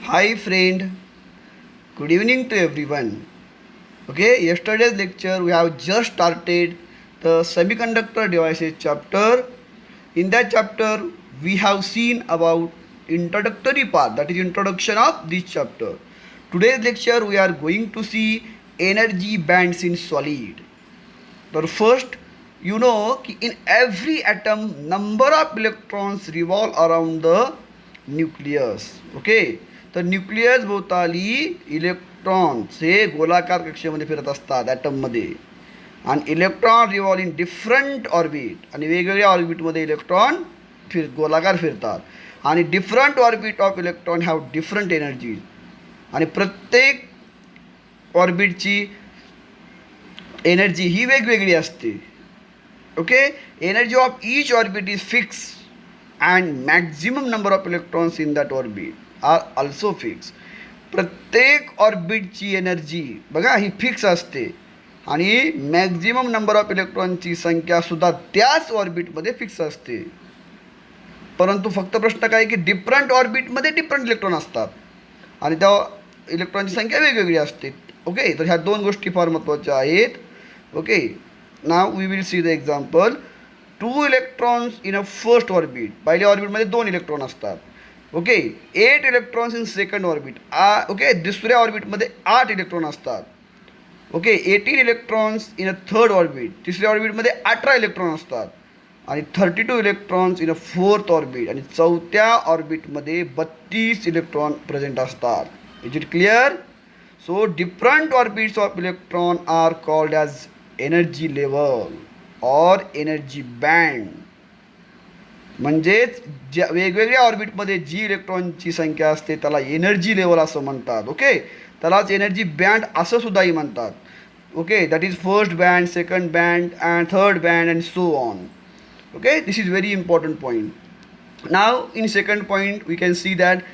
Hi friend, good evening to everyone. Okay, yesterday's lecture we have just started the semiconductor devices chapter. In that chapter we have seen about introductory part, that is introduction of this chapter. Today's lecture we are going to see energy bands in solid. तर first you know की in every atom number of electrons revolve around the nucleus. Okay, तर nucleus भोवताली electrons हे गोलाकार कक्षेमध्ये फिरत असतात ॲटममध्ये. आणि electron revolve in different orbit, आणि वेगवेगळ्या ऑर्बिटमध्ये इलेक्ट्रॉन गोलाकार फिरतात. आणि different orbit of electron have different energy, आणि प्रत्येक ऑर्बिटची एनर्जी ही वेगवेगळी असते. Okay, energy of each orbit is fix and maximum number of electrons in that orbit are also fix. प्रत्येक ऑर्बिटची एनर्जी बघा ही फिक्स असते, आणि मॅक्झिमम नंबर ऑफ इलेक्ट्रॉनची संख्यासुद्धा त्याच ऑर्बिटमध्ये फिक्स असते. परंतु फक्त प्रश्न काय की डिफरंट ऑर्बिटमध्ये डिफरंट इलेक्ट्रॉन असतात, आणि त्या इलेक्ट्रॉनची संख्या वेगवेगळी असते. ओके, तर ह्या दोन गोष्टी फार महत्त्वाच्या आहेत. Okay, now we will see the example. 2 electrons in a first orbit. पहिल्या ऑर्बिटमध्ये 2 इलेक्ट्रॉन असतात. Okay, 8 electrons in second orbit. Okay, दुसऱ्या ऑर्बिटमध्ये 8 इलेक्ट्रॉन असतात. Okay, 18 electrons in a third orbit. तिसऱ्या ऑर्बिटमध्ये 18 इलेक्ट्रॉन असतात. आणि 32 electrons in a fourth orbit, आणि चौथ्या ऑर्बिटमध्ये 32 इलेक्ट्रॉन प्रेझेंट असतात. Is it clear? So different orbits of electron are called as energy level और एनर्जी बँड. म्हणजेच ज्या वेगवेगळ्या ऑर्बिटमध्ये जी इलेक्ट्रॉनची संख्या असते त्याला एनर्जी लेवल असं म्हणतात. ओके, त्यालाच एनर्जी बँड असं सुद्धाही म्हणतात. Okay, that is first band, second band and third band and so on. Okay, this is very important point. Now in second point we can see that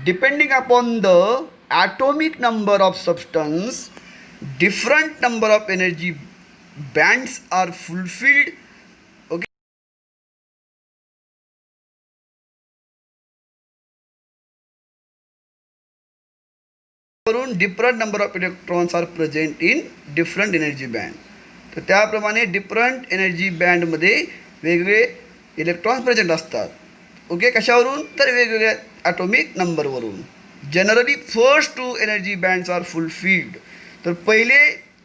depending upon the atomic number of substance, different number of energy bands are fulfilled. Okay, वरून different number of electrons are present in different energy band. तर त्याप्रमाणे different energy बँडमध्ये वेगवेगळे electrons present असतात. Okay, कशावरून? तर वेगवेगळ्या atomic नंबरवरून. Generally first 2 energy bands are fulfilled. तर पहिले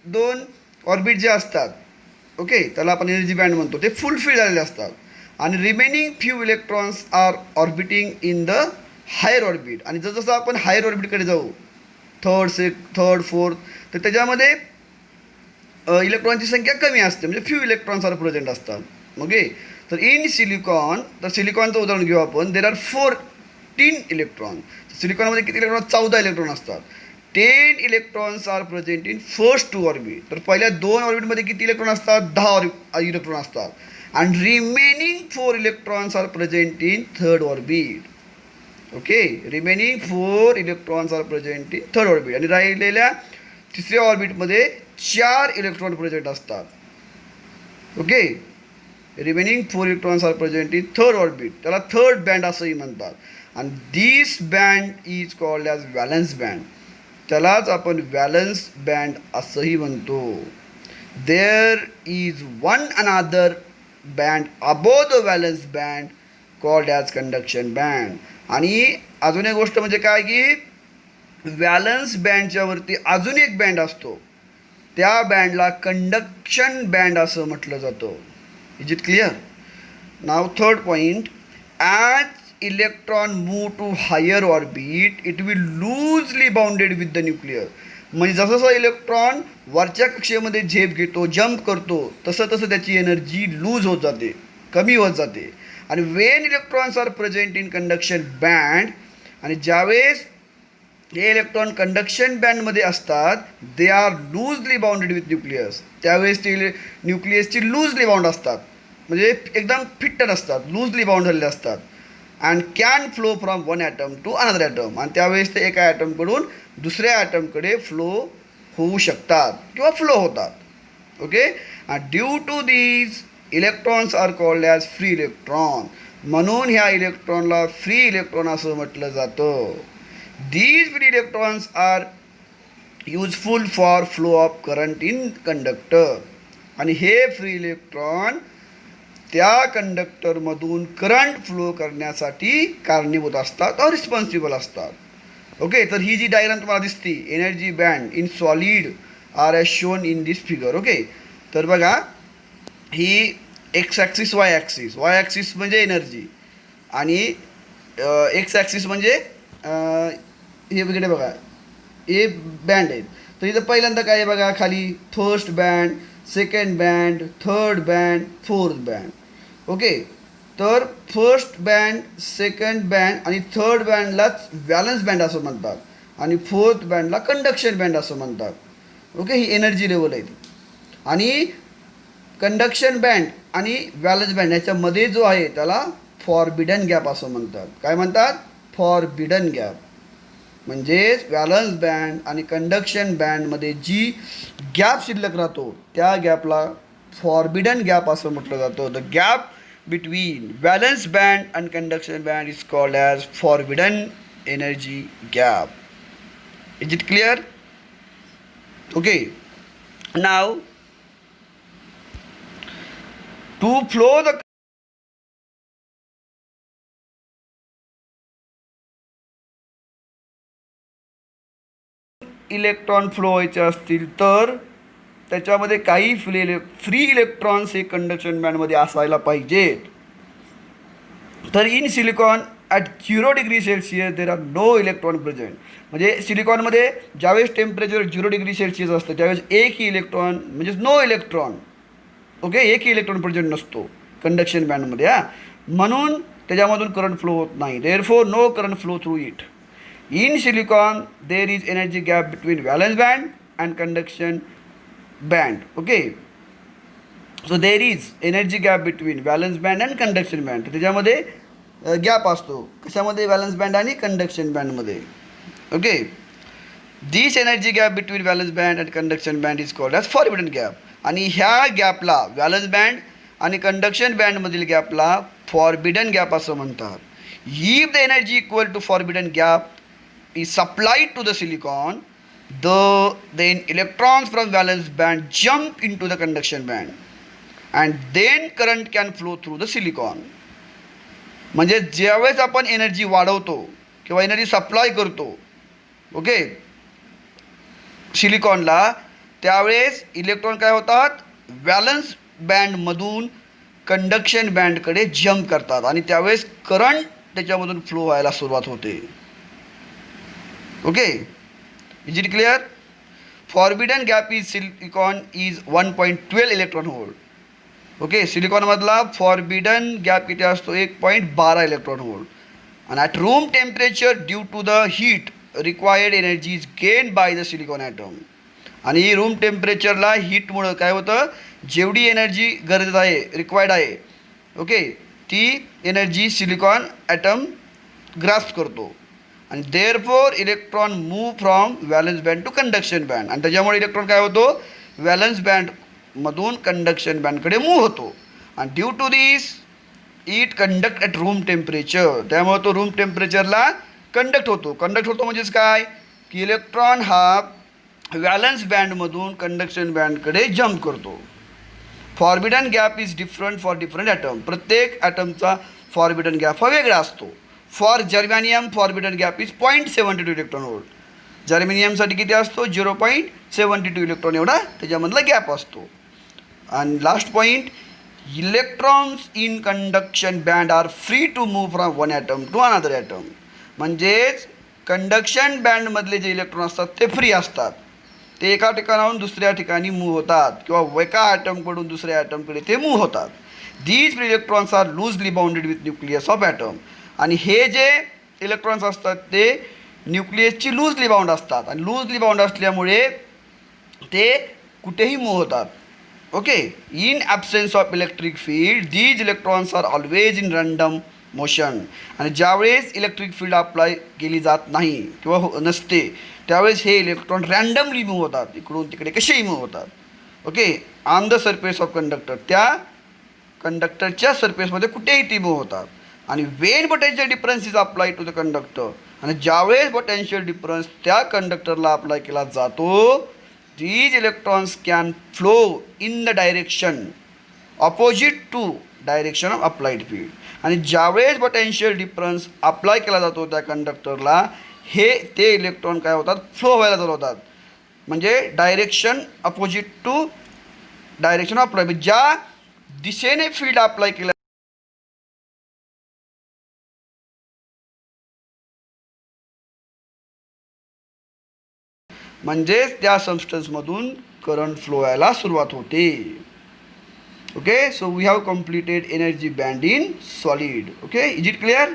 2 ऑर्बिट जे असतात, ओके, त्याला आपण एनर्जी बँड म्हणतो, ते फुलफिल झालेले असतात. आणि remaining few electrons are orbiting in the higher orbit. आणि जसं आपण हायर ऑर्बिटकडे जाऊ, थर्ड फोर्थ, तर त्याच्यामध्ये इलेक्ट्रॉनची संख्या कमी असते, म्हणजे फ्यू इलेक्ट्रॉन्स आर प्रेझेंट असतात. ओके, तर इन सिलिकॉन, तर सिलिकॉनचं उदाहरण घेऊ आपण. There are 14 electron. सिलिकॉनमध्ये किती इलेक्ट्रॉन? 14 इलेक्ट्रॉन असतात. 10 electrons are present in first 2 orbit. तर पहिल्या 2 ऑर्बिटमध्ये किती इलेक्ट्रॉन असतात? 10 इलेक्ट्रॉन असतात. And remaining 4 electrons are present in third orbit. Okay, remaining 4 electrons are present in third orbit. आणि राहिलेल्या तिसऱ्या ऑर्बिटमध्ये 4 इलेक्ट्रॉन प्रेझेंट असतात. Okay, remaining 4 electrons are present in third orbit. त्याला थर्ड बँड असंही म्हणतात. आणि this band is called as valence band. त्यालाच आपण व्हॅलन्स बँड असंही म्हणतो. There is one another band above the valence band called as conduction band. आणि अजून एक गोष्ट म्हणजे काय की व्हॅलन्स बँडच्या वरती अजून एक बँड असतो, त्या बँडला कंडक्शन बँड असं म्हटलं जातं. Is it clear? Now third point. As electron move to higher orbit it will loosely bounded with the nuclear. म्हणजे जसं जसं इलेक्ट्रॉन वरच्या कक्षेमध्ये झेप घेतो, जम्प करतो, तसं तसं त्याची एनर्जी लूज होत जाते, कमी होत जाते. आणि when electrons are present in conduction band, आणि ज्यावेळेस हे इलेक्ट्रॉन कंडक्शन बँडमध्ये असतात, they are loosely bounded with nucleus. त्यावेळेस ते न्यूक्लियसची लूजली बाउंड असतात, म्हणजे एकदम फिट्ट नसतात, लूजली बाउंड झालेले असतात. And can flow from one atom to another atom. आणि त्यावेळेस ते एका ॲटमकडून दुसऱ्या ॲटमकडे फ्लो होऊ शकतात किंवा फ्लो होतात. Okay, and due to these electrons are called as free electron. म्हणून ह्या इलेक्ट्रॉनला फ्री इलेक्ट्रॉन असं म्हटलं जातं. These free electrons are useful for flow of current in conductor. आणि हे फ्री इलेक्ट्रॉन त्या कंडक्टरमधून करंट फ्लो करण्यासाठी कारणीभूत असतात और रिस्पॉन्सिबल असतात. ओके, तर ही जी डायग्राम तुम्हाला दिसते energy band in solid are as shown in this figure. Okay, तर बघा ही x axis y axis. Y axis म्हणजे एनर्जी आणि एक्स ॲक्सिस म्हणजे हे वगैरे बघा हे बँड आहेत. तर इथं पहिल्यांदा काय आहे बघा खाली first band, second band, third band, fourth band. Okay, तर फर्स्ट बँड, सेकंड बँड आणि थर्ड बँडलाच व्हॅलन्स बँड असं म्हणतात आणि फोर्थ बँडला कंडक्शन बँड असं म्हणतात. ओके, ही एनर्जी लेवल आहे. आणि कंडक्शन बँड आणि व्हॅलन्स बँड याच्यामध्ये जो आहे त्याला फॉरबिडन गॅप असं म्हणतात. काय म्हणतात? Forbidden gap. म्हणजेच व्हॅलन्स बँड आणि कंडक्शन बँडमध्ये जी गॅप शिल्लक राहतो त्या गॅपला फॉरबिडन गॅप असं म्हटलं जातं. The gap between valence band and conduction band is called as forbidden energy gap. Is it clear? Okay, now to flow the electron flow व्हायचे असतील तर त्याच्यामध्ये काही फ्री इलेक्ट्रॉन्स हे कंडक्शन बँडमध्ये असायला पाहिजेत. तर in silicon at 0°C there are no electron present. म्हणजे सिलिकॉनमध्ये ज्यावेळेस टेम्परेचर 0°C असतं त्यावेळेस एकही इलेक्ट्रॉन म्हणजे नो इलेक्ट्रॉन. ओके, एकही इलेक्ट्रॉन प्रेझेंट नसतो कंडक्शन बँडमध्ये. म्हणून त्याच्यामधून करंट फ्लो होत नाही. Therefore no current flow through it. In silicon, there is energy gap between valence band and conduction band. Okay, so there is energy gap between valence band and conduction band. त्याच्यामध्ये gap असतो. कशामध्ये? Valence band आणि conduction बँडमध्ये. Okay, this energy gap between valence band and conduction band is called as forbidden gap. आणि ह्या गॅपला valence band आणि conduction बँडमधील गॅपला forbidden gap असं म्हणतात. If the energy equal to forbidden gap is supplied to the silicon, then electrons from valence band jump into the conduction band and then current can flow through the silicon. म्हणजे ज्यावेळेस आपण energy वाढवतो किंवा energy supply करतो okay सिलिकॉनला, त्यावेळेस electron काय होतात व्हॅलन्स बँडमधून कंडक्शन बँडकडे जम्प करतात आणि त्यावेळेस करंट त्याच्यामधून फ्लो व्हायला सुरुवात होते. Okay, is it clear? Forbidden gap is silicon is 1.12 electron volt. Okay, सिलिकॉनमधला फॉरबिडन गॅप किती असतो 1.12 इलेक्ट्रॉन होल्ड. आणि at room temperature due to the heat required energy is gain by the silicon atom. आणि room टेम्परेचरला हीटमुळं काय होतं, जेवढी एनर्जी गरज आहे रिक्वायर्ड आहे ओके ती एनर्जी सिलिकॉन ॲटम ग्रास्प करतो. आणि therefore electron move from valence band to conduction band. आणि त्याच्यामुळे इलेक्ट्रॉन काय होतो व्हॅलन्स बँडमधून कंडक्शन बँडकडे मूव्ह होतो. आणि due to this it conduct at room temperature. त्यामुळे तो रूम टेम्परेचरला कंडक्ट होतो. कंडक्ट होतो म्हणजेच काय की इलेक्ट्रॉन हा व्हॅलन्स बँडमधून कंडक्शन बँडकडे जम्प करतो. Forbidden gap is different for different atom. प्रत्येक ॲटमचा फॉरबिडन गॅप हा वेगळा असतो. For germanium forbidden gap is 0.72 electron volt. जर्मेनियमसाठी किती असतो 0.72 इलेक्ट्रॉन एवढा त्याच्यामधला गॅप असतो. आणि last point, electrons in conduction band are free to move from one atom to another atom. म्हणजेच कंडक्शन बँडमधले जे इलेक्ट्रॉन असतात ते फ्री असतात. ते एका ठिकाणाहून दुसऱ्या ठिकाणी मूव्ह होतात किंवा एका ॲटमकडून दुसऱ्या ॲटमकडे ते मूव्ह होतात. These free electrons are loosely bounded with nucleus of atom. आणि हे जे इलेक्ट्रॉन्स असतात ते न्यूक्लियसची लूजली बाउंड असतात आणि लूजली बाउंड असल्यामुळे ते कुठेही मूव्ह होतात. Okay, in absence of electric field these electrons are always in random motion. आणि ज्यावेळेस इलेक्ट्रिक फील्ड अप्लाय केली जात नाही किंवा नसते त्यावेळेस हे इलेक्ट्रॉन रँडमली मूव्ह होतात, इकडून तिकडे कसेही मूव्ह होतात. Okay, on the surface of conductor, त्या कंडक्टरच्या सरफेसमध्ये कुठेही ती मूव्ह होतात. आणि when potential difference is apply to the conductor, आणि ज्यावेळेस पोटेन्शियल डिफरन्स त्या कंडक्टरला अप्लाय केला जातो, these electrons can flow in the direction opposite to direction of applied field. आणि ज्यावेळेस पोटेन्शियल डिफरन्स अप्लाय केला जातो त्या कंडक्टरला, ते इलेक्ट्रॉन काय होतात, फ्लो व्हायला चालू होतात. म्हणजे direction opposite to direction of apply, ज्या दिशेने फील्ड अप्लाय केला म्हणजेच त्या सबस्टन्समधून करंट फ्लो व्हायला सुरुवात होते. Okay, so we have completed energy band in solid. Okay, is it clear?